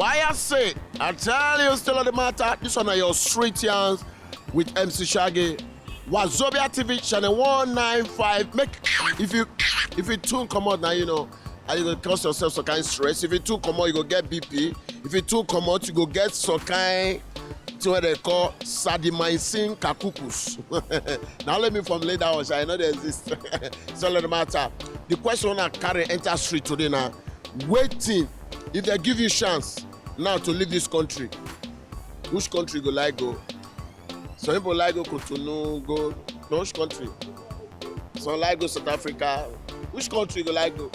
Why I say, I tell you, still on the matter. This one are your street yarns with MC Shaggy. Wazobia TV channel 195. Make if you tune come out now, you know, and you go cause yourself some kind of stress. If you tune come out, you go get BP. If you tune come out, you go get some kind to what they call sadimycin kakukus. Now let me formulate that one. I know there exist. So let the matter. The question I carry enter street today now. Waiting if they give you chance now to leave this country. Which country you go like go? Some people like go Cotonou, go no which country? Some like go South Africa. Which country you go like go?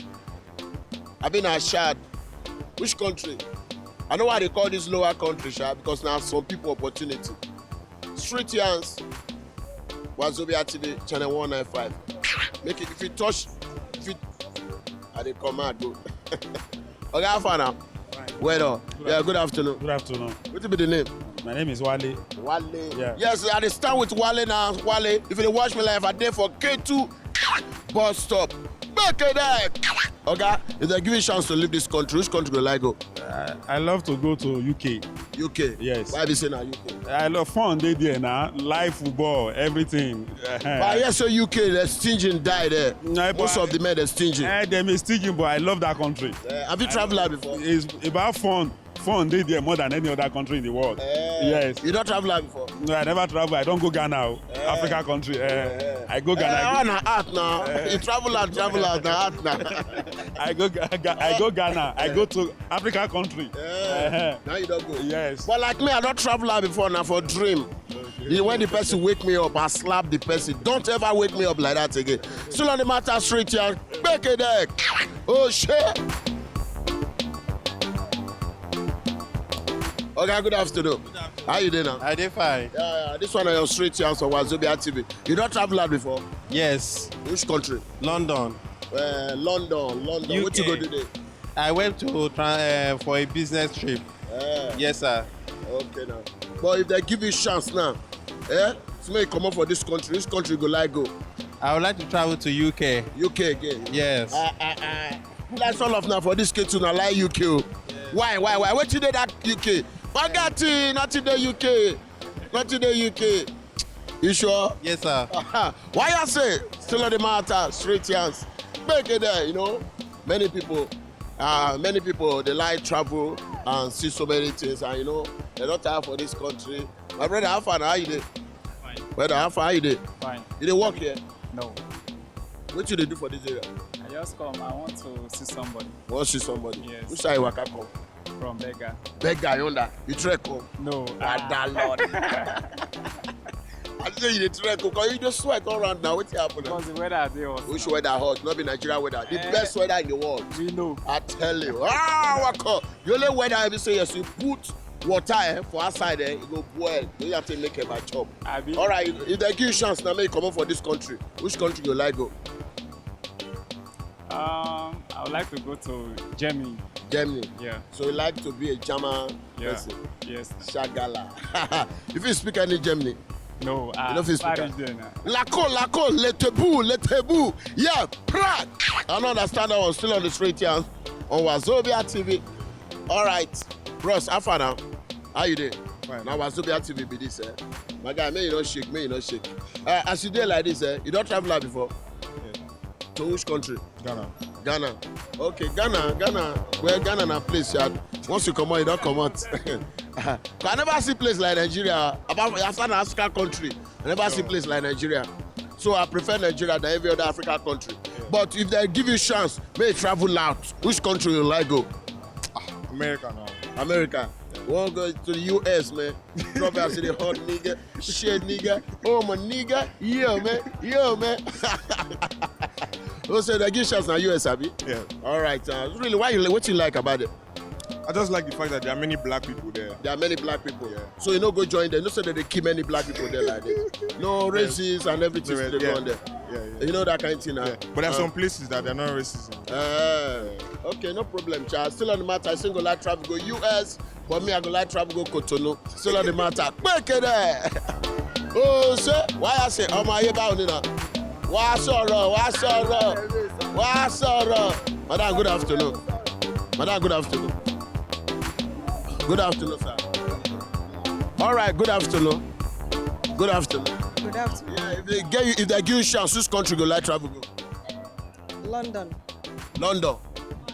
I been a Chad. Which country? I know why they call this lower country, because now some people opportunity. Street yarns, Wazobia TV, channel 195. Make it if you touch, if you, I they come out go. Okay, how far now? Well, yeah, good afternoon. Good afternoon. What will be the name? My name is Wale. Wale. Yeah. Yes, I start with Wale now. Wale, if you watch me live, I there for K2 bus stop. Back it there. Okay, if they give you a chance to leave this country, which country go like go? I love to go to UK. UK. Yes. Why be saying now UK? I love fun day there now. Live football, everything. But yes, so UK, the stinging die there. Most of the men are stinging. They may stinging, but I love that country. Have you traveled out before? It's about fun. Fun day there more than any other country in the world. Yes. You don't travel out before? No, I never travel. I don't go Ghana, Africa country. I go Ghana. You travel out now. I go Ghana. I go to Africa country. Now you don't go. Yes. But like me, I don't travel out before now for dream. Okay. When the person wake me up, I slap the person. Don't ever wake me up like that again. Still on the matter straight here. Back it there. Oh shit. Okay, good afternoon. How you doing now? I did fine. Yeah, this one on your street here on Wazobia TV. You don't travel out before? Yes. Which country? London. London. UK. What you go do there? I went to for a business trip. Yes, sir. Okay now. But if they give you chance now, to make come up for this country, which country you go like go? I would like to travel to UK. UK again? Yes. That's all of now for this kid to not like UK. Yes. Why? What you did that UK? Forget it, not in the UK. Not in the UK. You sure? Yes, sir. Why I say, still on the matter, straight hands. Make it there, you know. Many people, they like travel and see so many things, and you know, they're not tired for this country. My brother, how far are you there? Fine. Brother, how far are you there? Fine. You dey work here? No. What you dey do for this area? I just come. I want to see somebody. You want to see somebody? Yes. Which side you waka come? From Bega. Bega yonder. You trek come? No. Ada Lord. I say you dey trek come because you just sweat all around now. Wetin happen now? Because the weather dey hot. Which weather hot? Not be Nigeria weather. The best weather in the world. We know. I tell you. Waka. The only weather I be say yes, you put water for outside it go boil. You have to make it by chop. All right, if they give you chance now, make you come up for this country. Which country you like go? I would like to go to Germany. Germany. Yeah. So you like to be a German person? Yes. Shagala. If you speak any Germany? No. You know if you speak. Lako. Letebu. Yeah, Prague. I don't understand that one. Still on the straight here on Wazobia TV. All right, bros. How far now? How you doing? Fine. Now Wazobia TV be this. My guy, may you not shake. As you did like this, you don't travel out before. To which country? Ghana. Okay, Ghana. Where Ghana na place, yeah. Once you come out, you don't come out. I never see place like Nigeria. Apart from African country, I never see place like Nigeria. So I prefer Nigeria than every other African country. Yeah. But if they give you chance, may you travel out. Which country you like go? America now. America. We won't go to the US, man. Drop out to the hot nigga, shit nigga, oh my nigga, yo man. So they give chance now US, Abi? Yeah. All right. Really, what you like about it? I just like the fact that there are many black people there. There are many black people. Yeah. So you know go join them. No say that they keep many black people there like this. No racists and everything they go on there. Yeah. You know that kind of thing. Yeah. But there are some places that they're not racist. Okay, no problem, child. Still on the matter. I still go like travel go US, but me I go like travel go Cotonou. Still on the matter. Break it there. Oh, say why I say my yeba on now. Why sorrow? Madam, good afternoon. Good afternoon, sir. All right, good afternoon. Good afternoon. Good afternoon. Yeah, if they give you chance, which country go like travel go? London. London.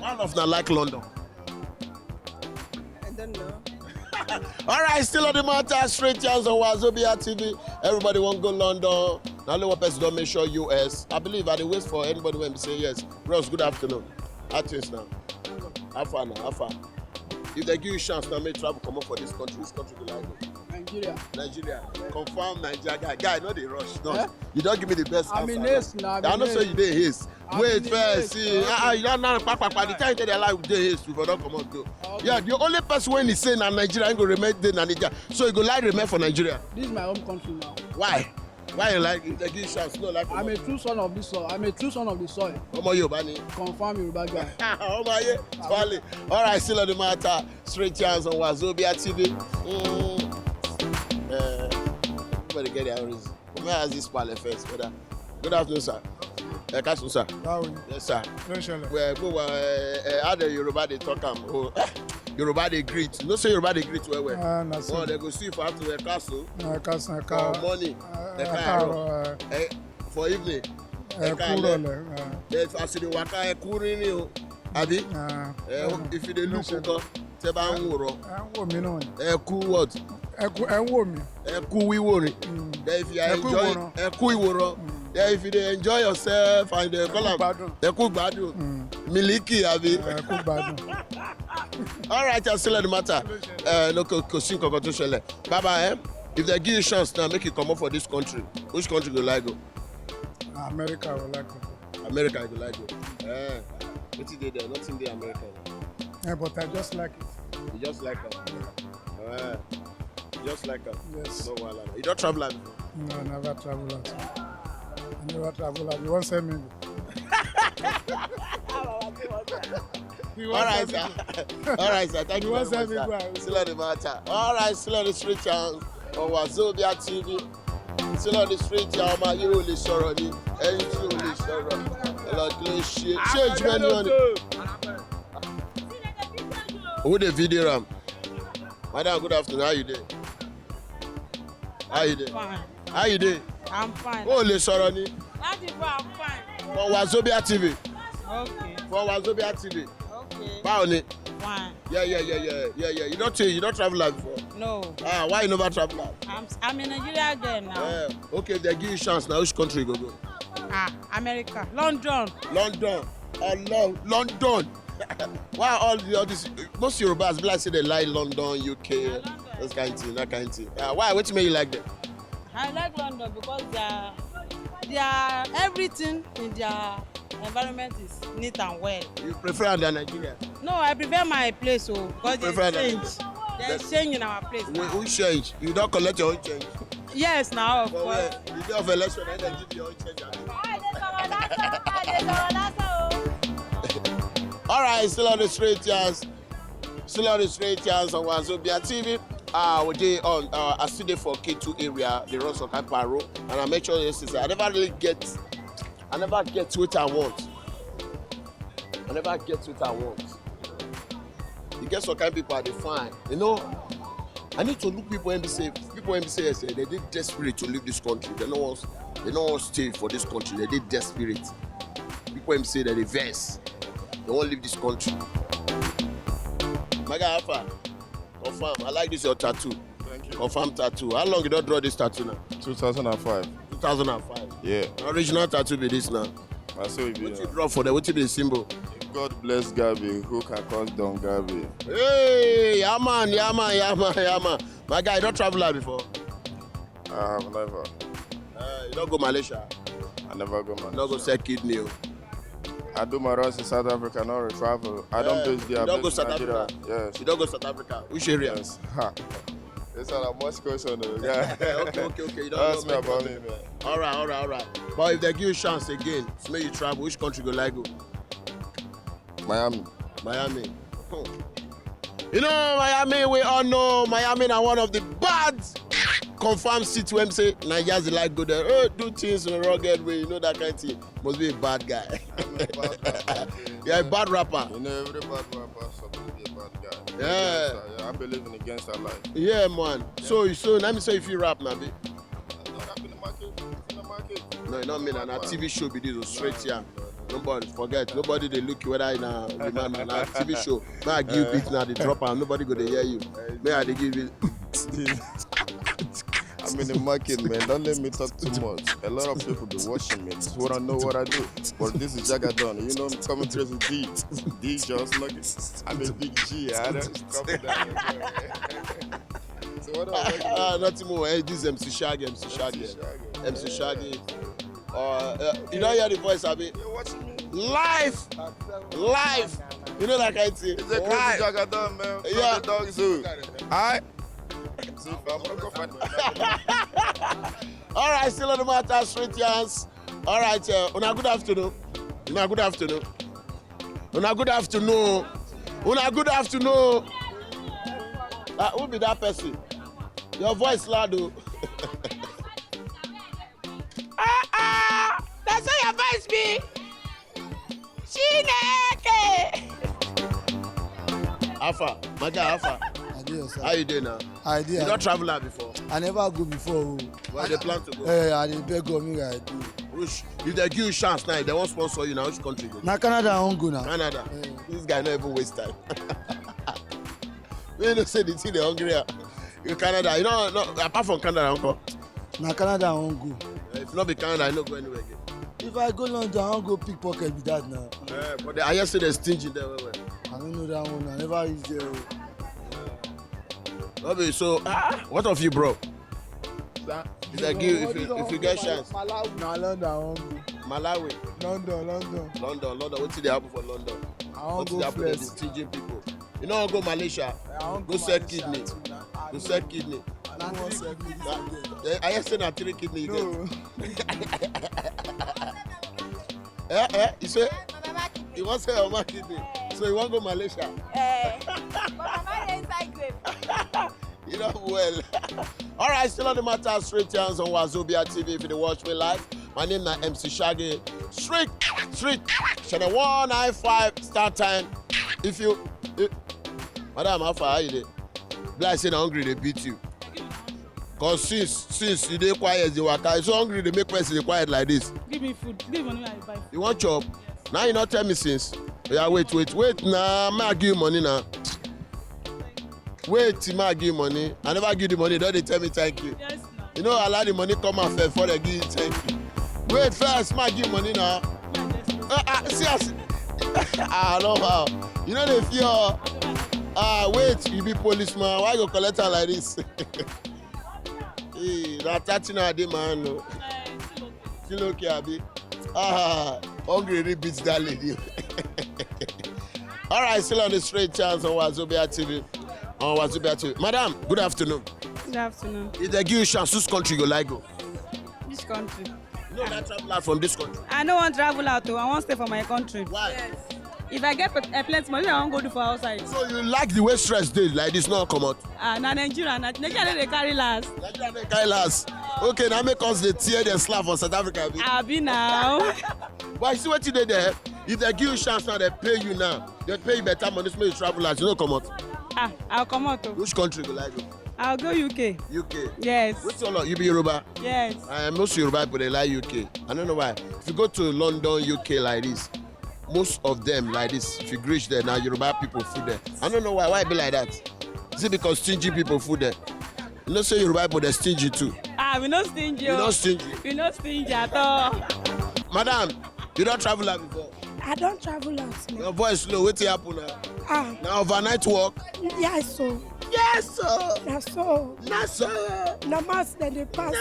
One of them like London. I don't know. All right, still on the matter, straight chance on Wazobia TV. Everybody want go London. Now, little person don't make sure US. I believe I wait for anybody when we say yes. Ross, good afternoon. How things now? How far now? How far? If they give you chance now, make travel come up for this country. Which country do you like go? Nigeria. Nigeria. Confirm Nigeria. Guy, no dey rush. No. You don't give me the best I'm answer. in haste now. I know say you dey haste. I'm Wait in first, haste. see. Okay. You don't know, the time they alive with dey haste, before don't come out go. Okay. Yeah, the only person when he say na Nigeria, ain't go remain dey na Nigeria. So you go like remain for Nigeria. This is my home country now. Why? Why you like if they give you chance? No, like I'm a true son of this soil. I'm a true son of the soil. Ọmọ Yorùbá ni. Confirm Yoruba guy. Ọmọ ayé Swale. All right, still on the matter. Straight chance on Wazobia TV. Everybody get their own reason. Let me ask this Swale first, brother. Good afternoon, sir. Káàsán, sir. Báwo ni? Yes, sir. Ló ń ṣẹlẹ̀? How the Yoruba dey talk am? Oh, Yoruba dey greet. You know say Yoruba dey greet well well. Na so. Well, they go see if I have to wear castle Ẹ̀ka for morning. ẹ Ẹ̀ka káàárọ̀ for evening. ẹ kú rọ̀lẹ́. As you dey waka ẹ kú rírí o. Àbí? If you dey look nǹkan, tẹ́ bá ń wòrán. Ẹ ń wò mí náà ni. Ẹ kú what? Ẹ ń wò mí. Ẹ kú wíwò ni. Then if you are Ẹ kú enjoy ìwòran. ẹ kú ìwòran. Then if you dey enjoy yourself and dey call am gbádùn. ẹ kú gbádùn. Miliki àbí? Ẹ kú gbádùn. All right, I still on the matter. No, kò sí nǹkan kan tó ṣẹlẹ̀. Baba, if they give you chance now, make you comot for this country. Which country you go like go? America wò lákòókò. America you go like go. Wetin dey there? Nothing dey America. But I just like it. You just like am. You just like am. Yes. No wahala. You don travel am before? No, I never travel out. I never travel out. You wan send me? All right, sir. All right, sir. Thank you You very want much, send me sir. go? Still on the matter. All right, still on the street channel on Wazobia TV. Still on the street channel, ọmọ ayé ò lè sọ̀rọ̀ ni. Ẹni tí ò lè sọ̀rọ̀. Ẹlọ́dún ló ṣe. Ṣé ìjùmọ̀ ni wọ́n ni? Who dey video am? Madam, good afternoon. How you dey? How you dey? Fine. How you dey? I'm fine. Ó lè sọ̀rọ̀ ni. That is why I'm fine. For Wazobia TV. Okay. For Wazobia TV. Okay. Báwo ni? Fine. Yeah. You don't travel out before? No. Why you never travel out? I'm in Nigeria again now. Okay, they give you chance now. Which country you go go? America. London. London. London. Why all this? Most Yorubas be like say they like London, UK, London. that kind of thing. Why? What make you like them? I like London because their everything in their environment is neat and well. You prefer than Nigeria? No, I prefer my place because prefer there's that? change. There's change in our place now. Who change? You don't collect your own change. Yes, now of But course. the day of election, they give you your own change. All right, still on the straight yards. Still on the straight yards on Wazobia TV. We dey on I still dey for K2 area, the run some kind paro, and I make sure this is I never get what I want. I never get what I want. You get some kind people are dey fine. You know, I need to look people and be say yes, they dey desperate to leave this country. They no want stay for this country. They dey desperate. People and say that they vex. They won't leave this country. My guy Alpha, confirm. I like this your tattoo. Thank you. Confirm tattoo. How long you don't draw this tattoo now? 2005. 2005. Yeah. Original tattoo be this now. I say we be What you draw for them? What you be the symbol? God bless Gabi. Who can cut down Gabi? Hey, yeah man. My guy, you don't travel out before. I have never. You don't go Malaysia. I never go You man. don't go sell kidney. I do my runs in South Africa, not travel. I don't base there. You don't go based in South Nigeria. Africa. Yes. You don't go South Africa. Which area? Yes. Ha. It's a must question though. Yeah. Okay. You don't Ask me go about me, man. All right. But if they give you a chance again, to make you travel, which country go like go? Miami. Miami. You know, Miami, we all know Miami are one of the bad confirmed cities when say Nigerians like go there. Do things in a rugged way, you know that kind of thing. Must be a bad guy. You're a bad rapper. You know, every bad rapper supposed to be a bad guy. Yeah. I believe in against our life. Yeah, man. So let me say if you rap now, be. Not rap in the market. It's in the market. No, you know what I mean. And a TV show be this straight here. Nobody forget. Nobody they look you whether in a TV show. May I give you beat now, they drop and nobody go to hear you. May I they give you. I'm in the market, man. Don't let me talk too much. A lot of people be watching me. Just want to know what I do. But this is Jagadon. You know, I'm coming through as a D. D just nugget. I'm a big G. I don't come down. So what else? Nothing more. Hey, this is MC Shaggy. MC Shaggy. You don't hear the voice, Abi? You're watching me. Live. You know that kind of thing. It's a crazy Jagadon, man. Yeah. The dog zoo. Alright. See, I'm gonna go find All right, still on the matter, straight hands. All right, una good afternoon. Una good afternoon. Who be that person? Your voice loud, though. That's how your voice be. Chineke. Alpha, my guy Alpha. I did, sir. How you doing now? I did. You don't travel out before? I never go before. Where they plan to go? I did beg of me, I do. Which, if they give you chance now, they won't sponsor you now, which country go? Now Canada, I won't go now. Canada. This guy not even waste time. We don't say the thing they're hungry. You Canada, you know, no, apart from Canada, uncle. Now Canada, I won't go. If not be Canada, I don't go anywhere again. If I go London, I won't go pickpocket with that now. But I just say they're stingy there. I don't know that one. I never reach there. Okay, so what of you, bro? If they give, if you get chance. Malawi. Now London, I won't go. Malawi. London. London. What did they happen for London? I won't What did they go happen to the first. stingy people? You know, go Malaysia. I won't Go sell Malaysia kidney. too now. Go sell kidney. I don't want to sell kidney. I just say na 3 kidney you get. No. You say? You want to sell your mama kidney? So you want to go Malaysia? But mama dey inside grave. You know well. All right, still on the matter, straight hands on Wazobia TV. If you watch me live, my name is MC Shaggy. Straight, channel 195, start time. If Madam, how far are you there? Like saying hungry, they beat you. Cause since you dey quiet, you waka. You so hungry, they make person dey quiet like this. Give me food. Give money I buy. You want chop? Now you not tell me since. Yeah, wait. Nah, I give you money now. Wait till I give you money. I never give you money. Don't they tell me thank you? Yes, no. You know, allow the money come and before they give you thank you. Wait first, I give you money now. See us. No how. You know the fear. Wait, you be policeman. Why you collect her like this? Hey, that 30 now, man. No. Still okay, Abi. Hungry really beats that lady. All right, still on the straight chance on Wazobia TV. Madam, good afternoon. Good afternoon. If they give you chance, which country you like go? Which country? You know that travel out from this country. I don't want to travel out. I want to stay for my country. Why? If I get a plenty money, I won't go do for outside. So you like the way stress dey like this not come out? Na Nigeria they carry last. Nigeria dey carry last. Okay, now make us the tear the slap for South Africa. Abi now. But you see what you did there? If they give you chance now, they pay you now. They pay you better money, so make you travel out. You know come out. I'll come out. Which country you like go? I'll go UK. UK. Yes. Which one? You be Yoruba? Yes. Most Yoruba people they like UK. I don't know why. If you go to London, UK like this, most of them like this. If you reach there now, Yoruba people food there. I don't know why. Why it be like that? Is it because stingy people food there? You know, say Yoruba people they're stingy too. We not stingy. You not stingy. We not stingy at all. Madam, you don't travel out before. I don't travel out. Your voice low. What happen now? Now overnight work. Yes, so. Yes, sir. Yes, so. Yes, sir. Namas then they pass.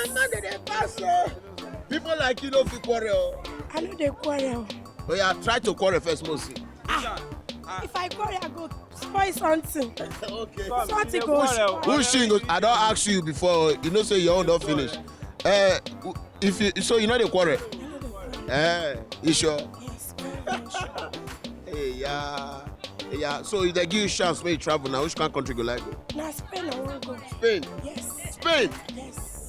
People like you don't feel quarrel. I know they quarrel. But yeah, try to quarrel first, mostly. If I quarrel, I go spoil something. Okay. Something goes. Who she goes? I don't ask you before. You know, say your own don't finish. If you so you know the quarrel. You sure? Yes, very sure. Hey, yeah. So if they give you chance, may you travel now. Which country you like go? Now Spain, I won't go. Spain. Yes. Spain. Yes.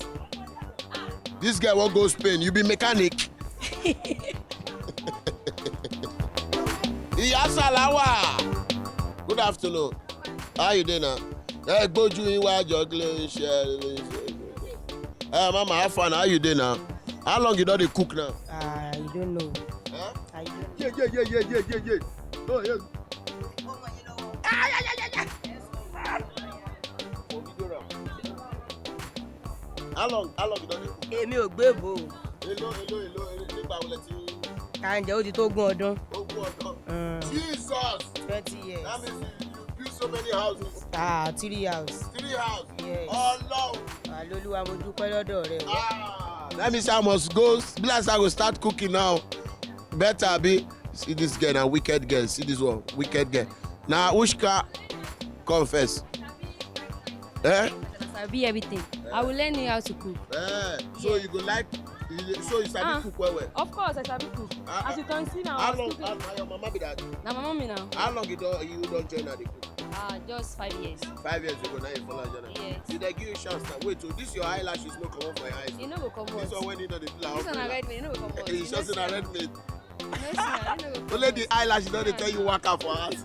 This guy won't go Spain. You be mechanic. Iyasalawa. Good afternoon. How you doing now? Hey, Boju, you are juggling, Mama, have fun. How you doing now? How long you done dey cook now? I don't know. Huh? I don't know. Yeah. Oh, yeah. How long you done dey cook? Èmi ò gbé bò. Èló nígbà wo lẹ ti Kàńjẹ́ ó ti tó gún ọdún. ogún ọdún? Jesus! 20 years. That means you build so many houses. 3 hours. 3 houses? Yes. Ọlọ́run! Àlolúwa mo dúpẹ́ lọ́dọ̀ rẹ o. That means I must go. Be like I go start cooking now. Better be. See this girl now, wicked girl. See this one, wicked girl. Now, Ushka, confess. Eh? I be everything. I will learn you how to cook. So you go like, so you sabi cook well. Of course, I sabi cook. As you can see now, How I was long? cooking. How your mama be that? Now my mommy now. How long you don't join her dey cook? Just 5 years. 5 years ago, now you follow her. Yes. See, they give you chance now. Wait, so this your eyelashes no come off for your eyes. You know go come This out. one when you know they do like. This one a red man, you know go come out. It's just in a red mate. No, see now, you know go come Only out. the eyelashes don't they tell you work out for us.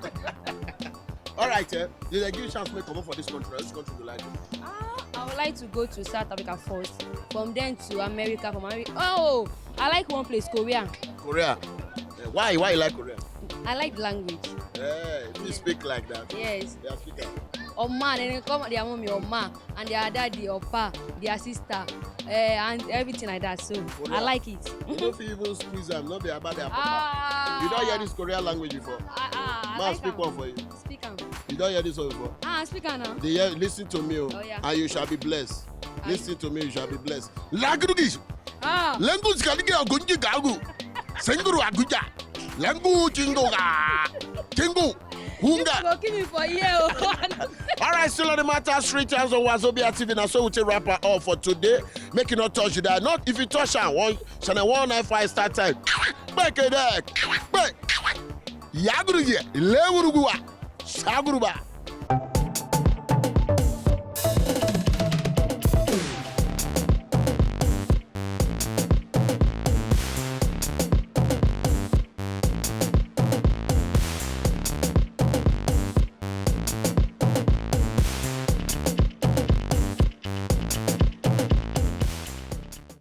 All right, did they give you chance to come up for this country? Which country you like? I would like to go to South Africa first. From then to America. From America. Oh, I like one place, Korea. Korea. Why you like Korea? I like the language. You speak like that. Yes. They are speaking. Oma, then they come their mommy, Oma, and their daddy, Opa, their sister, and everything like that. So I like it. You don't feel even squeeze them, not be about their papa. You don't hear this Korean language before? I Man, like speak am. one for you. Speak am. You don't hear this one before? Speak am now. They hear, listen to me, Oh, yeah. and you shall be blessed. Listen to me, you shall be blessed. Language. Ah. Language can get a good gagu. Senguru aguja. Langu jingoga. Kingu. Hunga. Go kill me for a year. All right, still on the matter, 3 times on Wazobia TV. Now, so we take wrapper off for today. Make it not touch that. Not if you touch her, channel 195 start time. Make it there. Yaguru ye. Lewurugua. Saguruba.